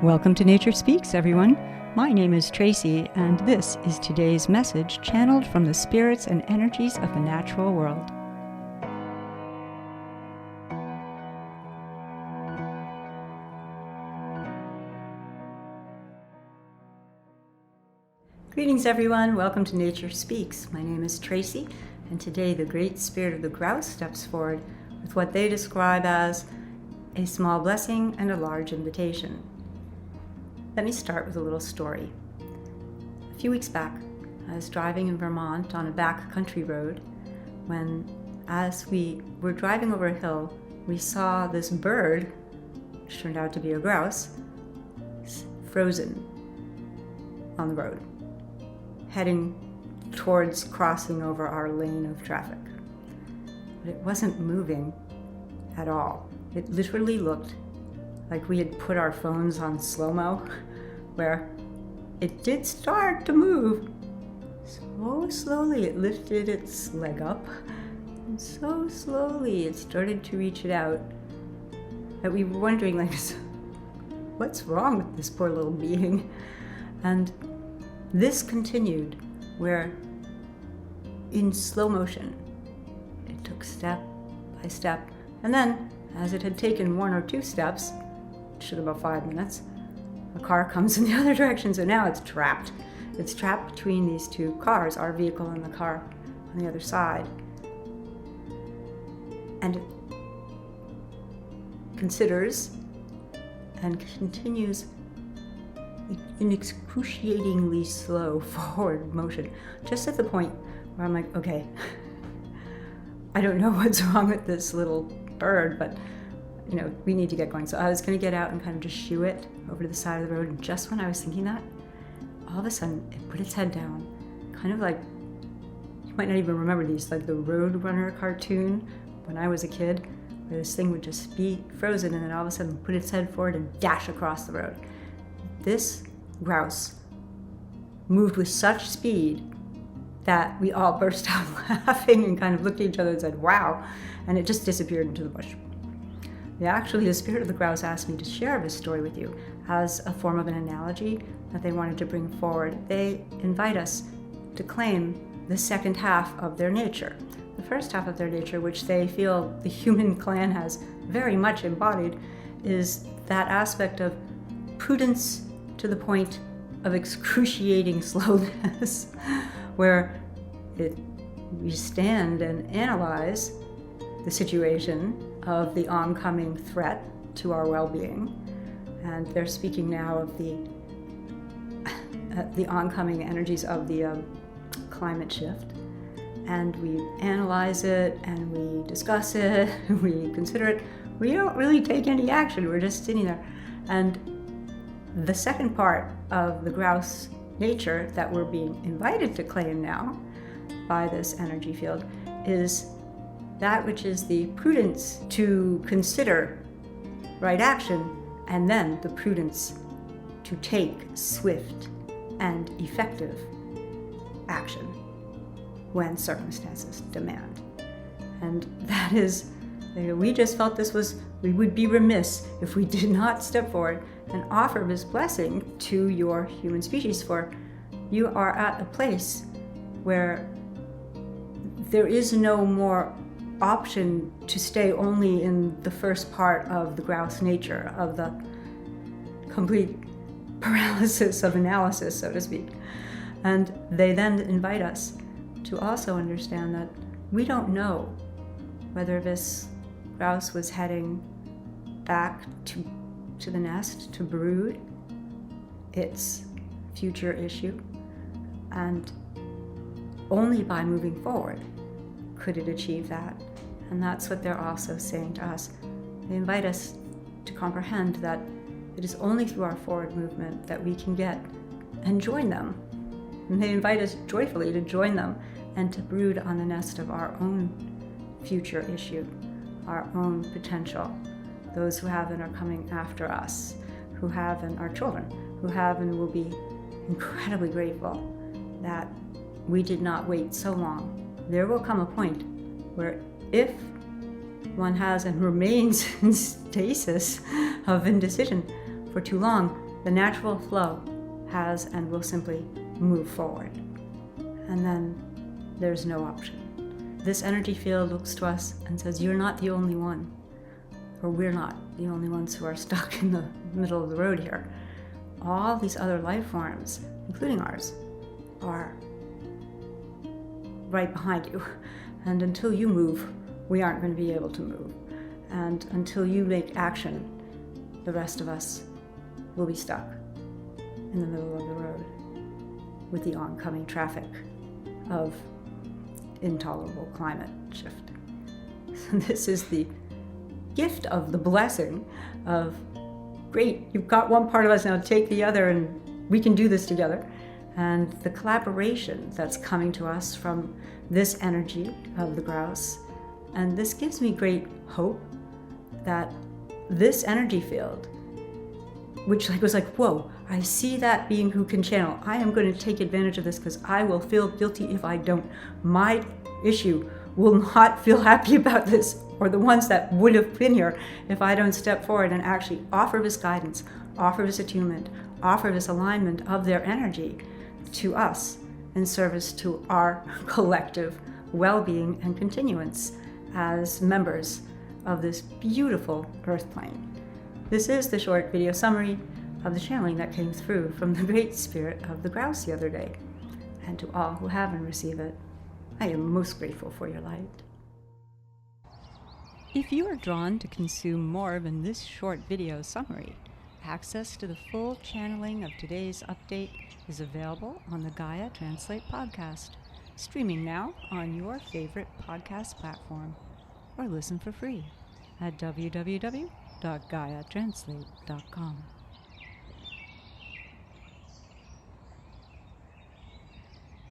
Welcome to Nature Speaks, everyone. My name is Tracy, and this is today's message channeled from the spirits and energies of the natural world. Greetings, everyone. Welcome to Nature Speaks. My name is Tracy, and today the great spirit of the grouse steps forward with what they describe as a small blessing and a large invitation. Let me start with a little story. A few weeks back, I was driving in Vermont on a back country road when, as we were driving over a hill, we saw this bird, which turned out to be a grouse, frozen on the road, heading towards crossing over our lane of traffic. But it wasn't moving at all. It literally looked like we had put our phones on slow-mo, where it did start to move. So slowly it lifted its leg up, and so slowly it started to reach it out, that we were wondering, like, what's wrong with this poor little being? And this continued, where in slow motion, it took step by step, and then, as it had taken one or two steps, which took about 5 minutes, a car comes in the other direction, so now it's trapped. It's trapped between these two cars, our vehicle and the car on the other side. And it considers and continues in excruciatingly slow forward motion, just at the point where I'm like, okay, I don't know what's wrong with this little bird, but we need to get going. So I was going to get out and kind of just shoo it over to the side of the road. And just when I was thinking that, all of a sudden it put its head down, kind of like, you might not even remember these, like the Roadrunner cartoon when I was a kid, where this thing would just be frozen and then all of a sudden put its head forward and dash across the road. This grouse moved with such speed that we all burst out laughing and kind of looked at each other and said, wow, and it just disappeared into the bush. Actually, the spirit of the grouse asked me to share this story with you as a form of an analogy that they wanted to bring forward. They invite us to claim the second half of their nature. The first half of their nature, which they feel the human clan has very much embodied, is that aspect of prudence to the point of excruciating slowness, where we stand and analyze the situation of the oncoming threat to our well-being. And they're speaking now of the oncoming energies of the climate shift. And we analyze it, and we discuss it, and we consider it. We don't really take any action, we're just sitting there. And the second part of the grouse nature that we're being invited to claim now by this energy field is that which is the prudence to consider right action, and then the prudence to take swift and effective action when circumstances demand. And that is, we just felt we would be remiss if we did not step forward and offer this blessing to your human species, for you are at a place where there is no more option to stay only in the first part of the grouse nature, of the complete paralysis of analysis, so to speak. And they then invite us to also understand that we don't know whether this grouse was heading back to the nest to brood its future issue, and only by moving forward could it achieve that. And that's what they're also saying to us. They invite us to comprehend that it is only through our forward movement that we can get and join them. And they invite us joyfully to join them and to brood on the nest of our own future issue, our own potential, those who have and are coming after us, who have and are children, who have and will be incredibly grateful that we did not wait so long. There will come a point where if one has and remains in stasis of indecision for too long, The natural flow has and will simply move forward. And then there's no option. This energy field looks to us and says, you're not the only one, or we're not the only ones who are stuck in the middle of the road here. All these other life forms, including ours, are right behind you. And until you move, we aren't going to be able to move. And until you make action, the rest of us will be stuck in the middle of the road with the oncoming traffic of intolerable climate shift. So this is the gift of the blessing of, great, you've got one part of us, now take the other and we can do this together. And the collaboration that's coming to us from this energy of the grouse. And this gives me great hope that this energy field, which was like, whoa, I see that being who can channel. I am going to take advantage of this because I will feel guilty if I don't. My issue will not feel happy about this, or the ones that would have been here, if I don't step forward and actually offer this guidance, offer this attunement, offer this alignment of their energy to us in service to our collective well-being and continuance as members of this beautiful earth plane. This is the short video summary of the channeling that came through from the great spirit of the grouse the other day. And to all who have and receive it, I am most grateful for your light. If you are drawn to consume more than this short video summary, access to the full channeling of today's update is available on the Gaia Translate podcast, streaming now on your favorite podcast platform, or listen for free at www.gaiatranslate.com.